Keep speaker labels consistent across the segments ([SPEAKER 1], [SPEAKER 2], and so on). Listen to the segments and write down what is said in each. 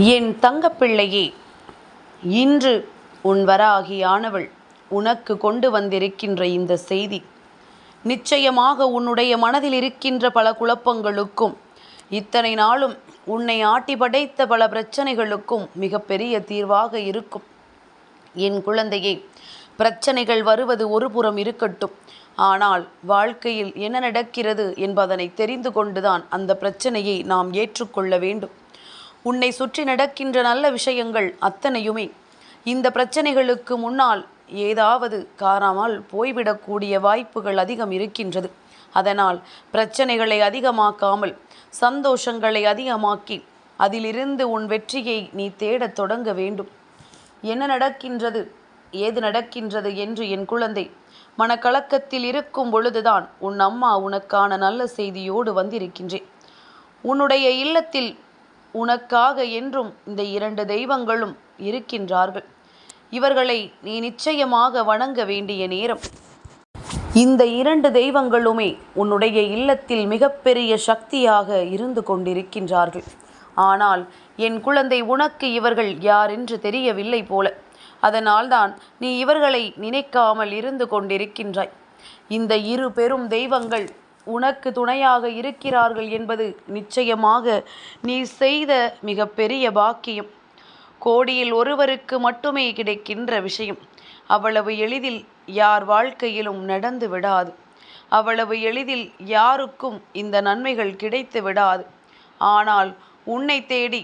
[SPEAKER 1] என் தங்கப்பிள்ளையே, இன்று உன் வராகியானவள் உனக்கு கொண்டு வந்திருக்கின்ற இந்த செய்தி நிச்சயமாக உன்னுடைய மனதில் இருக்கின்ற பல குழப்பங்களுக்கும் இத்தனை நாளும் உன்னை ஆட்டி படைத்த பல பிரச்சனைகளுக்கும் மிகப்பெரிய தீர்வாக இருக்கும். என் குழந்தையே, பிரச்சனைகள் வருவது ஒரு புறம் இருக்கட்டும், ஆனால் வாழ்க்கையில் என்ன நடக்கிறது என்பதனை தெரிந்து கொண்டுதான் அந்த பிரச்சனையை நாம் ஏற்றுக்கொள்ள வேண்டும். உன்னை சுற்றி நடக்கின்ற நல்ல விஷயங்கள் அத்தனையுமே இந்த பிரச்சனைகளுக்கு முன்னால் ஏதாவது காணாமல் போய்விடக்கூடிய வாய்ப்புகள் அதிகம் இருக்கின்றது. அதனால் பிரச்சனைகளை அதிகமாக்காமல் சந்தோஷங்களை அதிகமாக்கி அதிலிருந்து உன் வெற்றியை நீ தேடத் தொடங்க வேண்டும். என்ன நடக்கின்றது, ஏது நடக்கின்றது என்று என் குழந்தை மனக்கலக்கத்தில் இருக்கும் பொழுதுதான் உன் அம்மா உனக்கான நல்ல செய்தியோடு வந்திருக்கின்றேன். உன்னுடைய இல்லத்தில் உனக்காக என்றும் இந்த 2 தெய்வங்களும் இருக்கின்றார்கள். இவர்களை நீ நிச்சயமாக வணங்க வேண்டிய நேரம். இந்த 2 தெய்வங்களுமே உன்னுடைய இல்லத்தில் மிகப்பெரிய சக்தியாக இருந்து கொண்டிருக்கின்றார்கள். ஆனால் என் குழந்தை, உனக்கு இவர்கள் யார் என்று தெரியவில்லை போல. அதனால்தான் நீ இவர்களை நினைக்காமல் இருந்து கொண்டிருக்கின்றாய். இந்த 2 பெரும் தெய்வங்கள் உனக்கு துணையாக இருக்கிறார்கள் என்பது நிச்சயமாக நீ செய்த மிகப்பெரிய பாக்கியம். கோடியில் ஒருவருக்கு மட்டுமே கிடைக்கின்ற விஷயம். அவ்வளவு எளிதில் யார் வாழ்க்கையிலும் நடந்து விடாது. அவ்வளவு எளிதில் யாருக்கும் இந்த நன்மைகள் கிடைத்து விடாது. ஆனால் உன்னை தேடி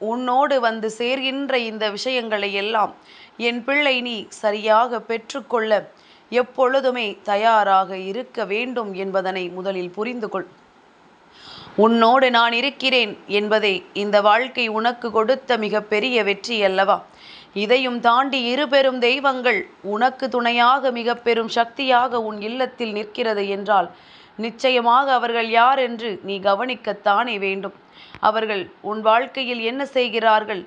[SPEAKER 1] உன்னோடு வந்து சேர்கின்ற இந்த விஷயங்களை எல்லாம் என் பிள்ளை நீ சரியாக பெற்றுக்கொள்ள எப்பொழுதுமே தயாராக இருக்க வேண்டும் என்பதனை முதலில் புரிந்து கொள். உன்னோடு நான் இருக்கிறேன் என்பதே இந்த வாழ்க்கை உனக்கு கொடுத்த மிகப்பெரிய வெற்றி அல்லவா? இதையும் தாண்டி 2 பெரும் தெய்வங்கள் உனக்கு துணையாக மிக பெரும் சக்தியாக உன் இல்லத்தில் நிற்கிறது என்றால் நிச்சயமாக அவர்கள் யார் என்று நீ கவனிக்கத்தானே வேண்டும். அவர்கள் உன் வாழ்க்கையில் என்ன செய்கிறார்கள்,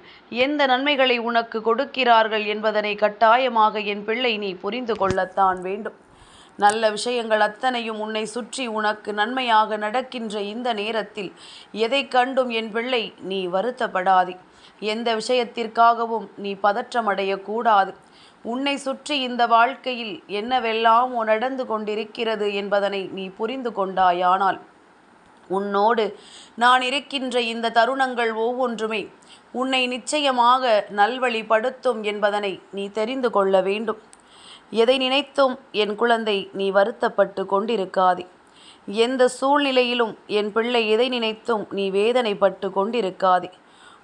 [SPEAKER 1] எந்த நன்மைகளை உனக்கு கொடுக்கிறார்கள் என்பதனை கட்டாயமாக என் பிள்ளை நீ புரிந்து கொள்ளத்தான் வேண்டும். நல்ல விஷயங்கள் அத்தனையும் உன்னை சுற்றி உனக்கு நன்மையாக நடக்கின்ற இந்த நேரத்தில் எதை கண்டும் என் பிள்ளை நீ வருத்தப்படாதே. எந்த விஷயத்திற்காகவும் நீ பதற்றமடையக்கூடாது. உன்னை சுற்றி இந்த வாழ்க்கையில் என்னவெல்லாமோ நடந்து கொண்டிருக்கிறது என்பதனை நீ புரிந்து கொண்டாயானால் உன்னோடு நான் இருக்கின்ற இந்த தருணங்கள் ஒவ்வொன்றுமே உன்னை நிச்சயமாக நல்வழிப்படுத்தும் என்பதனை நீ தெரிந்து கொள்ள வேண்டும். எதை நினைத்தும் என் குழந்தை நீ வருத்தப்பட்டு கொண்டிருக்காதே. எந்த சூழ்நிலையிலும் என் பிள்ளை எதை நினைத்தும் நீ வேதனைப்பட்டு கொண்டிருக்காதே.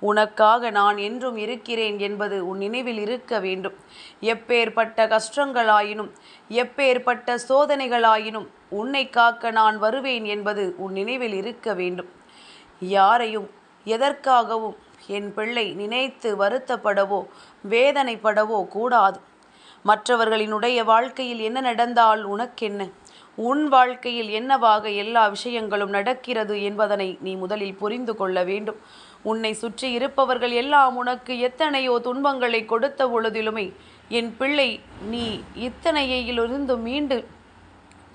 [SPEAKER 1] உனக்காக நான் என்றும் இருக்கிறேன் என்பது உன் நினைவில் இருக்க வேண்டும். எப்பேற்பட்ட கஷ்டங்களாயினும் எப்பேற்பட்ட சோதனைகளாயினும் உன்னை காக்க நான் வருவேன் என்பது உன் நினைவில் இருக்க வேண்டும். யாரையும் எதற்காகவும் என் பிள்ளை நினைத்து வருத்தப்படவோ வேதனைப்படவோ கூடாது. மற்றவர்களினுடைய வாழ்க்கையில் என்ன நடந்தால் உனக்கென்ன? உன் வாழ்க்கையில் என்னவாக எல்லா விஷயங்களும் நடக்கிறது என்பதனை நீ முதலில் புரிந்து கொள்ள வேண்டும். உன்னை சுற்றி இருப்பவர்கள் எல்லாம் உனக்கு எத்தனையோ துன்பங்களை கொடுத்த பொழுதிலுமே என் பிள்ளை நீ இத்தனையிலிருந்து மீண்டு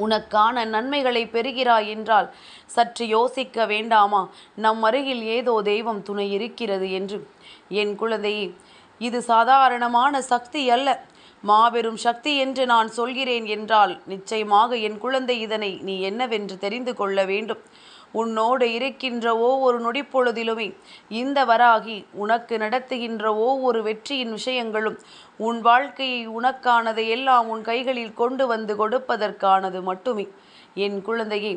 [SPEAKER 1] உனக்கான நன்மைகளை பெறுகிறாய் என்றால் சற்று யோசிக்க வேண்டாமா? நம் அருகில் ஏதோ தெய்வம் துணை இருக்கிறது என்று. என் குழந்தையே, இது சாதாரணமான சக்தி அல்ல, மாபெரும் சக்தி என்று நான் சொல்கிறேன் என்றால் நிச்சயமாக என் குழந்தை இதனை நீ என்னவென்று தெரிந்து கொள்ள வேண்டும். உன்னோடு இருக்கின்ற ஒவ்வொரு நொடிப்பொழுதிலுமே இந்த வராகி உனக்கு நடத்துகின்ற ஒவ்வொரு வெற்றியின் விஷயங்களும் உன் வாழ்க்கையை உனக்கானதை எல்லாம் உன் கைகளில் கொண்டு வந்து கொடுப்பதற்கானது மட்டுமே. என் குழந்தையே,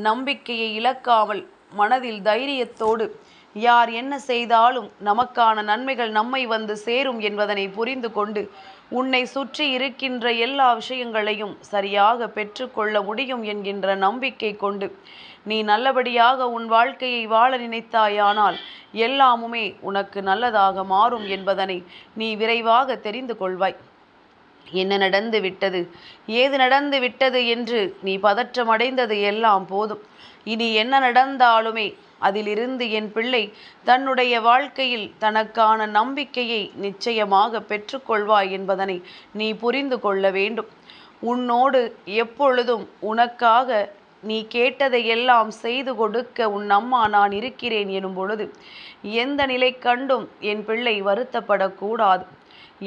[SPEAKER 1] நம்பிக்கையை இழக்காமல் மனதில் தைரியத்தோடு யார் என்ன செய்தாலும் நமக்கான நன்மைகள் நம்மை வந்து சேரும் என்பதனை புரிந்து கொண்டு உன்னை சுற்றி இருக்கின்ற எல்லா விஷயங்களையும் சரியாக பெற்றுக்கொள்ள முடியும் என்கின்ற நம்பிக்கை கொண்டு நீ நல்லபடியாக உன் வாழ்க்கையை வாழ நினைத்தாயானால் எல்லாமுமே உனக்கு நல்லதாக மாறும் என்பதனை நீ விரைவாக தெரிந்து கொள்வாய். என்ன நடந்து விட்டது, ஏது நடந்து விட்டது என்று நீ பதற்றமடைந்தது எல்லாம் போதும். இனி என்ன நடந்தாலுமே அதிலிருந்து என் பிள்ளை தன்னுடைய வாழ்க்கையில் தனக்கான நம்பிக்கையை நிச்சயமாக பெற்றுக்கொள்வாய் என்பதனை நீ புரிந்து கொள்ள வேண்டும். உன்னோடு எப்பொழுதும் உனக்காக நீ கேட்டதையெல்லாம் செய்து கொடுக்க உன் அம்மா நான் இருக்கிறேன் எனும் பொழுது எந்த நிலை கண்டும் என் பிள்ளை வருத்தப்படக்கூடாது.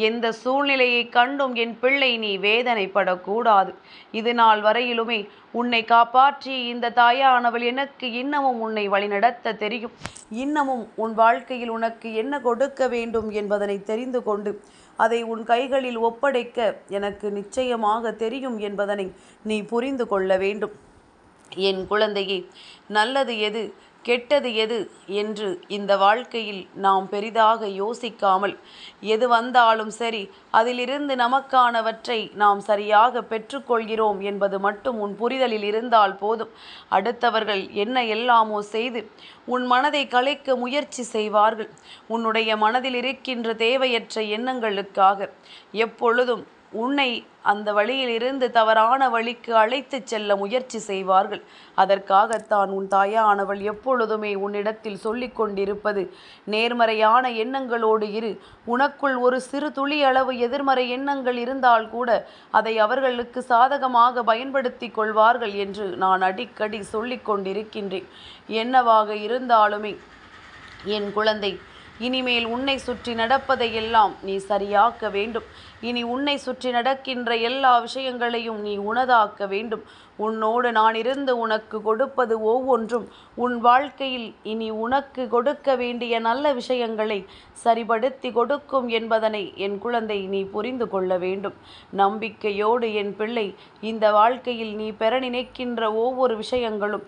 [SPEAKER 1] எந்த சூழ்நிலையை கண்டும் என் பிள்ளை நீ வேதனைப்படக்கூடாது. இது நாள் வரையிலுமே உன்னை காப்பாற்றி இந்த தாயானவள் எனக்கு இன்னமும் உன்னை வழிநடத்த தெரியும். இன்னமும் உன் வாழ்க்கையில் உனக்கு என்ன கொடுக்க வேண்டும் என்பதனை தெரிந்து கொண்டு அதை உன் கைகளில் ஒப்படைக்க எனக்கு நிச்சயமாக தெரியும் என்பதனை நீ புரிந்து கொள்ள வேண்டும். என் குழந்தையே, நல்லது எது கெட்டது எது என்று இந்த வாழ்க்கையில் நாம் பெரிதாக யோசிக்காமல் எது வந்தாலும் சரி அதிலிருந்து நமக்கானவற்றை நாம் சரியாக பெற்றுக்கொள்கிறோம் என்பது மட்டும் உன் புரிதலில் இருந்தால் போதும். அடுத்தவர்கள் என்ன எல்லாமோ செய்து உன் மனதை கலைக்க முயற்சி செய்வார்கள். உன்னுடைய மனதில் இருக்கின்ற தேவையற்ற எண்ணங்களுக்காக எப்பொழுதும் உன்னை அந்த வழியில் இருந்து தவறான வழிக்கு அழைத்து செல்ல முயற்சி செய்வார்கள். அதற்காகத்தான் உன் தாயானவள் எப்பொழுதுமே உன்னிடத்தில் சொல்லிக் கொண்டிருப்பது, நேர்மறையான எண்ணங்களோடு இரு. உனக்குள் ஒரு சிறு துளி அளவு எதிர்மறை எண்ணங்கள் இருந்தால் கூட அதை அவர்களுக்கு சாதகமாக பயன்படுத்தி கொள்வார்கள் என்று நான் அடிக்கடி சொல்லிக் கொண்டிருக்கின்றேன். என்னவாக இருந்தாலுமே என் குழந்தை, இனிமேல் உன்னை சுற்றி நடப்பதையெல்லாம் நீ சரியாக்க வேண்டும். இனி உன்னை சுற்றி நடக்கின்ற எல்லா விஷயங்களையும் நீ உனதாக்க வேண்டும். உன்னோடு நான் இருந்து உனக்கு கொடுப்பது ஒவ்வொன்றும் உன் வாழ்க்கையில் இனி உனக்கு கொடுக்க வேண்டிய நல்ல விஷயங்களை சரிபடுத்தி கொடுக்கும் என்பதனை என் குழந்தை நீ புரிந்து கொள்ள வேண்டும். நம்பிக்கையோடு என் பிள்ளை, இந்த வாழ்க்கையில் நீ பெற நினைக்கின்ற ஒவ்வொரு விஷயங்களும்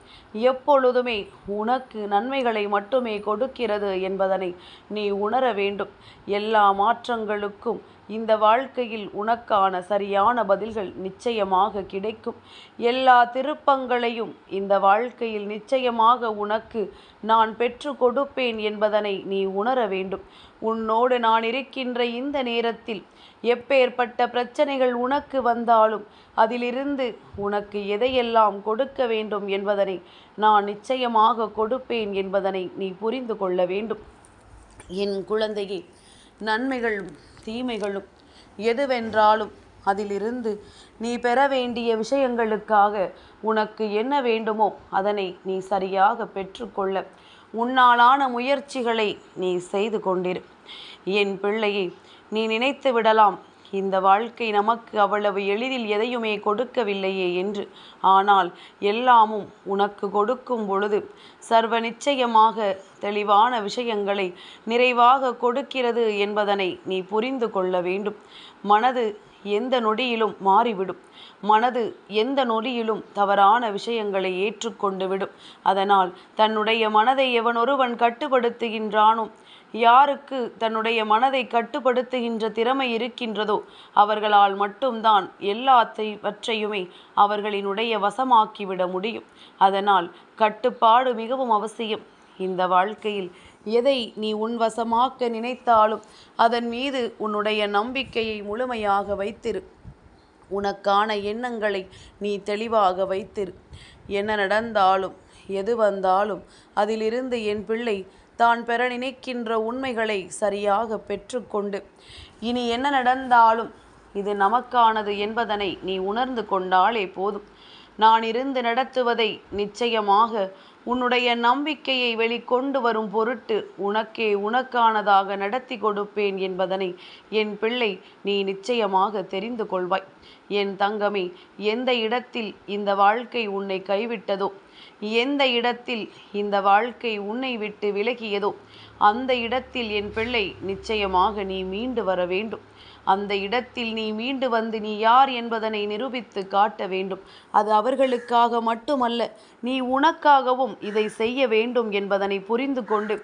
[SPEAKER 1] எப்பொழுதுமே உனக்கு நன்மைகளை மட்டுமே கொடுக்கிறது என்பதனை நீ உணர வேண்டும். எல்லா மாற்றங்களுக்கும் இந்த வாழ்க்கையில் உனக்கான சரியான பதில்கள் நிச்சயமாக கிடைக்கும். எல்லா திருப்பங்களையும் இந்த வாழ்க்கையில் நிச்சயமாக உனக்கு நான் பெற்று கொடுப்பேன் என்பதனை நீ உணர வேண்டும். உன்னோடு நான் இருக்கின்ற இந்த நேரத்தில் எப்பேற்பட்ட பிரச்சனைகள் உனக்கு வந்தாலும் அதிலிருந்து உனக்கு எதையெல்லாம் கொடுக்க வேண்டும் என்பதனை நான் நிச்சயமாக கொடுப்பேன் என்பதனை நீ புரிந்து கொள்ள வேண்டும். என் குழந்தையே, நன்மைகளும் தீமைகளும் எதுவென்றாலும் அதிலிருந்து நீ பெற வேண்டிய விஷயங்களுக்காக உனக்கு என்ன வேண்டுமோ அதனை நீ சரியாக பெற்றுக்கொள்ள உன்னாலான முயற்சிகளை நீ செய்து கொண்டிரு. என் பிள்ளையை, நீ நினைத்து விடலாம் இந்த வாழ்க்கை நமக்கு அவ்வளவு எளிதில் எதையுமே கொடுக்கவில்லையே என்று. ஆனால் எல்லாமும் உனக்கு கொடுக்கும் பொழுது சர்வ நிச்சயமாக தெளிவான விஷயங்களை நிறைவாக கொடுக்கிறது என்பதனை நீ புரிந்து கொள்ள வேண்டும். மனது எந்த நொடியிலும் மாறிவிடும். மனது எந்த நொடியிலும் தவறான விஷயங்களை ஏற்றுக்கொண்டு விடும். அதனால் தன்னுடைய மனதை எவனொருவன் கட்டுப்படுத்துகின்றானோ, யாருக்கு தன்னுடைய மனதை கட்டுப்படுத்துகின்ற திறமை இருக்கின்றதோ அவர்களால் மட்டும்தான் எல்லாவற்றையுமே அவர்களினுடைய வசமாக்கிவிட முடியும். அதனால் கட்டுப்பாடு மிகவும் அவசியம். இந்த வாழ்க்கையில் எதை நீ உன் வசமாக்க நினைத்தாலும் அதன் மீது உன்னுடைய நம்பிக்கையை முழுமையாக வைத்திரு. உனக்கான எண்ணங்களை நீ தெளிவாக வைத்திரு. என்ன நடந்தாலும் எது வந்தாலும் அதிலிருந்து என் பிள்ளை தான் பெற நினைக்கின்ற உண்மைகளை சரியாக பெற்றுக்கொண்டு இனி என்ன நடந்தாலும் இது நமக்கானது என்பதனை நீ உணர்ந்து கொண்டாலே போதும். நான் இருந்து நடத்துவதை நிச்சயமாக உன்னுடைய நம்பிக்கையை வெளிக்கொண்டு வரும் பொருட்டு உனக்கே உனக்கானதாக நடத்தி கொடுப்பேன் என்பதனை என் பிள்ளை நீ நிச்சயமாக தெரிந்து கொள்வாய். என் தங்கமே, எந்த இடத்தில் இந்த வாழ்க்கை உன்னை கைவிட்டதோ, எந்த இடத்தில் இந்த வாழ்க்கை உன்னை விட்டு விலகியதோ அந்த இடத்தில் என் பிள்ளை நிச்சயமாக நீ மீண்டு வர வேண்டும். அந்த இடத்தில் நீ மீண்டு வந்து நீ யார் என்பதனை நிரூபித்து காட்ட வேண்டும். அது அவர்களுக்காக மட்டுமல்ல, நீ உனக்காகவும் இதை செய்ய வேண்டும் என்பதனை புரிந்து கொண்டு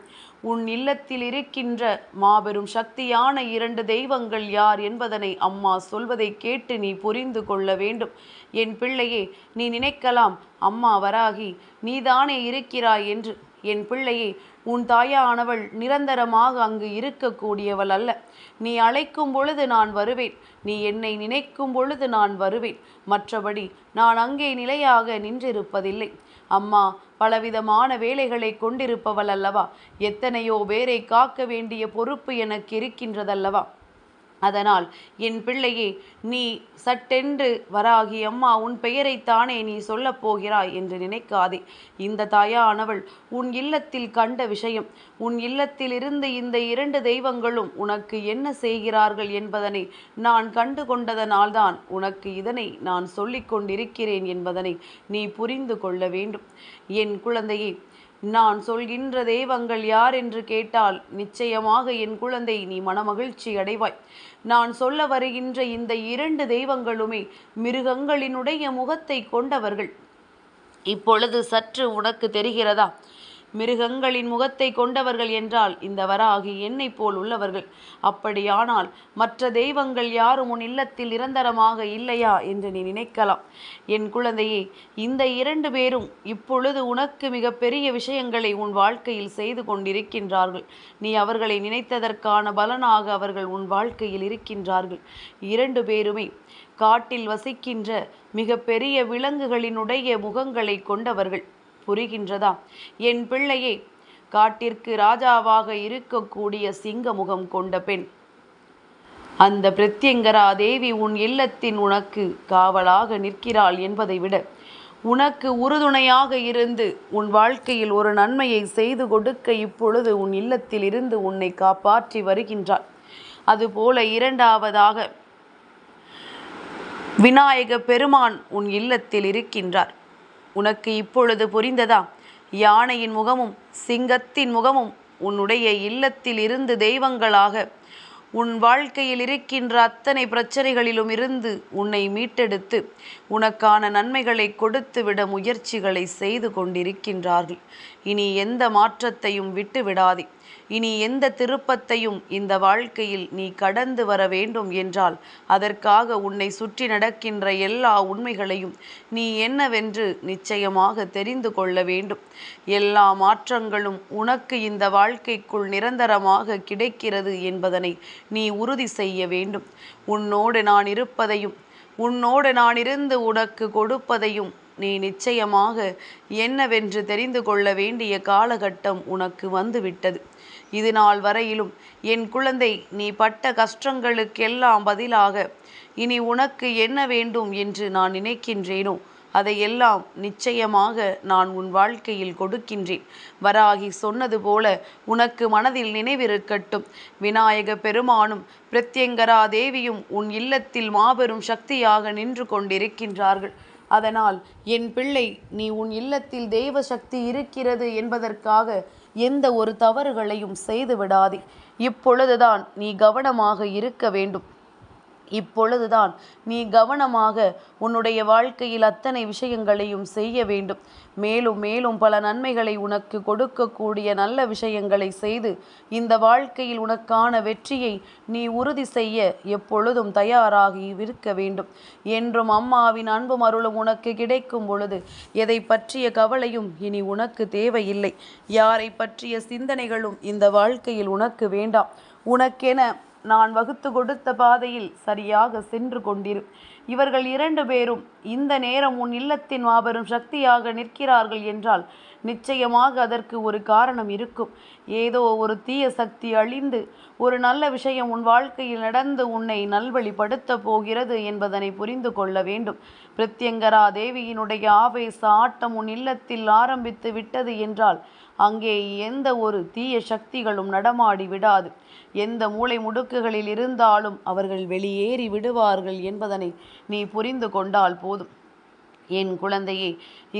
[SPEAKER 1] உன் இல்லத்தில் இருக்கின்ற மாபெரும் சக்தியான 2 தெய்வங்கள் யார் என்பதனை அம்மா சொல்வதை கேட்டு நீ புரிந்து கொள்ள வேண்டும். என் பிள்ளையே, நீ நினைக்கலாம் அம்மா வராகி நீதானே இருக்கிறாய் என்று. என் பிள்ளையே, உன் தாயானவள் நிரந்தரமாக அங்கு இருக்கக்கூடியவள் அல்ல. நீ அழைக்கும் பொழுது நான் வருவேன், நீ என்னை நினைக்கும் பொழுது நான் வருவேன். மற்றபடி நான் அங்கே நிலையாக நின்றிருப்பதில்லை. அம்மா பலவிதமான வேலைகளை கொண்டிருப்பவள் அல்லவா. எத்தனையோ பேரை காக்க வேண்டிய பொறுப்பு எனக்கு இருக்கின்றதல்லவா. அதனால் என் பிள்ளையே, நீ சட்டென்று வராகி அம்மா உன் பெயரைத்தானே நீ சொல்லப் போகிறாய் என்று நினைக்காதே. இந்த தாயானவள் உன் இல்லத்தில் கண்ட விஷயம், உன் இல்லத்தில் இருந்து இந்த 2 தெய்வங்களும் உனக்கு என்ன செய்கிறார்கள் என்பதனை நான் கண்டு கொண்டதனால்தான் உனக்கு இதனை நான் சொல்லிக் கொண்டிருக்கிறேன் என்பதனை நீ புரிந்து கொள்ள வேண்டும். என் குழந்தையே, நான் சொல்கின்ற தெய்வங்கள் யார் என்று கேட்டால் நிச்சயமாக என் குழந்தை நீ மனமகிழ்ச்சி அடைவாய். நான் சொல்ல வருகின்ற இந்த 2 தெய்வங்களுமே மிருகங்களினுடைய முகத்தை கொண்டவர்கள். இப்பொழுது சற்று உனக்கு தெரிகிறதா? மிருகங்களின் முகத்தை கொண்டவர்கள் என்றால் இந்த வராகி என்னை போல் உள்ளவர்கள். அப்படியானால் மற்ற தெய்வங்கள் யாரும் உன் இல்லத்தில் நிரந்தரமாக இல்லையா என்று நீ நினைக்கலாம். என் குழந்தையே, இந்த 2 பேரும் இப்பொழுது உனக்கு மிக பெரிய விஷயங்களை உன் வாழ்க்கையில் செய்து கொண்டிருக்கின்றார்கள். நீ அவர்களை நினைத்ததற்கான பலனாக அவர்கள் உன் வாழ்க்கையில் இருக்கின்றார்கள். 2 பேருமே காட்டில் வசிக்கின்ற மிக பெரிய விலங்குகளினுடைய முகங்களை கொண்டவர்கள். புரிகின்றதா? என் பிள்ளையே, காட்டிற்கு ராஜாவாக இருக்கக்கூடிய சிங்க முகம் கொண்ட பெண் அந்த பிரத்யங்கரா தேவி உன் இல்லத்தின் உனக்கு காவலாக நிற்கிறாள் என்பதை விட உனக்கு உறுதுணையாக இருந்து உன் வாழ்க்கையில் ஒரு நன்மையை செய்து கொடுக்க இப்பொழுது உன் இல்லத்தில் இருந்து உன்னை காப்பாற்றி வருகின்றாள். அதுபோல 2வதாக விநாயக பெருமான் உன் இல்லத்தில் இருக்கின்றார். உனக்கு இப்பொழுது புரிந்ததா? யானையின் முகமும் சிங்கத்தின் முகமும் உன்னுடைய இல்லத்தில் இருந்து தெய்வங்களாக உன் வாழ்க்கையில் இருக்கின்ற அத்தனை பிரச்சனைகளிலும் இருந்து உன்னை மீட்டெடுத்து உனக்கான நன்மைகளை கொடுத்துவிட முயற்சிகளை செய்து கொண்டிருக்கின்றார்கள். இனி எந்த மாற்றத்தையும் விட்டு விடாதே. இனி எந்த திருப்பத்தையும் இந்த வாழ்க்கையில் நீ கடந்து வர வேண்டும் என்றால் அதற்காக உன்னை சுற்றி நடக்கின்ற எல்லா உண்மைகளையும் நீ என்னவென்று நிச்சயமாக தெரிந்து கொள்ள வேண்டும். எல்லா மாற்றங்களும் உனக்கு இந்த வாழ்க்கைக்குள் நிரந்தரமாக கிடைக்கிறது என்பதனை நீ உறுதி செய்ய வேண்டும். உன்னோடு நான் இருப்பதையும் உன்னோடு நான் இருந்து உனக்கு கொடுப்பதையும் நீ நிச்சயமாக என்னவென்று தெரிந்து கொள்ள வேண்டிய காலகட்டம் உனக்கு வந்துவிட்டது. இது நாள் வரையிலும் என் குழந்தை நீ பட்ட கஷ்டங்களுக்கெல்லாம் பதிலாக இனி உனக்கு என்ன வேண்டும் என்று நான் நினைக்கின்றேனோ அதையெல்லாம் நிச்சயமாக நான் உன் வாழ்க்கையில் கொடுக்கின்றேன். வராகி சொன்னது போல உனக்கு மனதில் நினைவிருக்கட்டும், விநாயக பெருமானும் பிரத்யங்கரா தேவியும் உன் இல்லத்தில் மாபெரும் சக்தியாக நின்று கொண்டிருக்கின்றார்கள். அதனால் என் பிள்ளை, நீ உன் இல்லத்தில் தெய்வ சக்தி இருக்கிறது என்பதற்காக எந்த ஒரு தவறுகளையும் செய்து விடாதே. இப்பொழுதுதான் நீ கவனமாக இருக்க வேண்டும். இப்பொழுதுதான் நீ கவனமாக உன்னுடைய வாழ்க்கையில் அத்தனை விஷயங்களையும் செய்ய வேண்டும். மேலும் மேலும் பல நன்மைகளை உனக்கு கொடுக்கக்கூடிய நல்ல விஷயங்களை செய்து இந்த வாழ்க்கையில் உனக்கான வெற்றியை நீ உறுதி செய்ய எப்பொழுதும் தயாராகி இருக்க வேண்டும். என்றும் அம்மாவின் அன்பும் அருளும் உனக்கு கிடைக்கும் பொழுது எதை பற்றிய கவலையும் இனி உனக்கு தேவையில்லை. யாரை பற்றிய சிந்தனைகளும் இந்த வாழ்க்கையில் உனக்கு வேண்டாம். உனக்கென நான் வகுத்து கொடுத்த பாதையில் சரியாக சென்று கொண்டிரு. இவர்கள் 2 பேரும் இந்த நேரம் உன் இல்லத்தின் மாபெரும் சக்தியாக நிற்கிறார்கள் என்றால் நிச்சயமாக அதற்கு ஒரு காரணம் இருக்கும். ஏதோ ஒரு தீய சக்தி அழிந்து ஒரு நல்ல விஷயம் உன் வாழ்க்கையில் நடந்து உன்னை நல்வழிப்படுத்த போகிறது என்பதனை புரிந்து கொள்ள வேண்டும். பிரத்யங்கரா தேவியினுடைய ஆவேச ஆட்டம் உன் இல்லத்தில் ஆரம்பித்து விட்டது என்றால் அங்கே எந்த ஒரு தீய சக்திகளும் நடமாடி விடாது. எந்த மூளை முடுக்குகளில் இருந்தாலும் அவர்கள் வெளியேறி விடுவார்கள் என்பதனை நீ புரிந்து கொண்டால் போதும். என் குழந்தையே,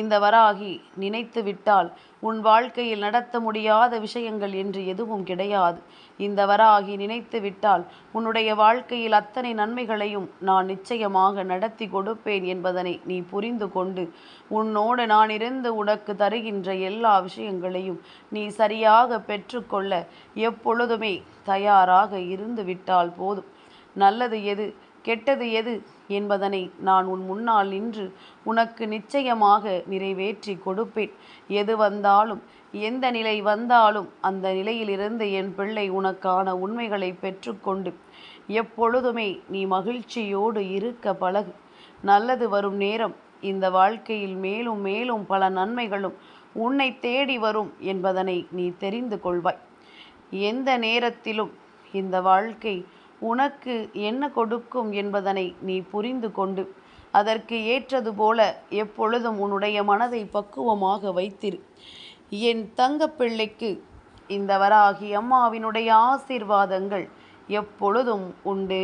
[SPEAKER 1] இந்த வராகி நினைத்து விட்டால் உன் வாழ்க்கையில் நடத்த முடியாத விஷயங்கள் என்று எதுவும் கிடையாது. இந்த வராகி நினைத்து விட்டால் உன்னுடைய வாழ்க்கையில் அத்தனை நன்மைகளையும் நான் நிச்சயமாக நடத்தி கொடுப்பேன் என்பதனை நீ புரிந்து கொண்டு உன்னோடு நான் இருந்து உனக்கு தருகின்ற எல்லா விஷயங்களையும் நீ சரியாக பெற்றுக்கொள்ள எப்பொழுதுமே தயாராக இருந்து விட்டால் போதும். நல்லது எது, கெட்டது எது என்பதனை நான் உன் முன்னால் நின்று உனக்கு நிச்சயமாக நிறைவேற்றி கொடுப்பேன். எது வந்தாலும் எந்த நிலை வந்தாலும் அந்த நிலையிலிருந்து என் பிள்ளை உனக்கான உண்மைகளை பெற்றுக்கொண்டு எப்பொழுதுமே நீ மகிழ்ச்சியோடு இருக்க பழகு. நல்லது வரும் நேரம் இந்த வாழ்க்கையில் மேலும் மேலும் பல நன்மைகளும் உன்னை தேடி வரும் என்பதனை நீ தெரிந்து கொள்வாய். எந்த நேரத்திலும் இந்த வாழ்க்கை உனக்கு என்ன கொடுக்கும் என்பதனை நீ புரிந்து கொண்டு அதற்கு ஏற்றது போல எப்பொழுதும் உன்னுடைய மனதை பக்குவமாக வைத்திரு. என் தங்கப்பிள்ளைக்கு இந்த வராகி அம்மாவினுடைய ஆசீர்வாதங்கள் எப்பொழுதும் உண்டு.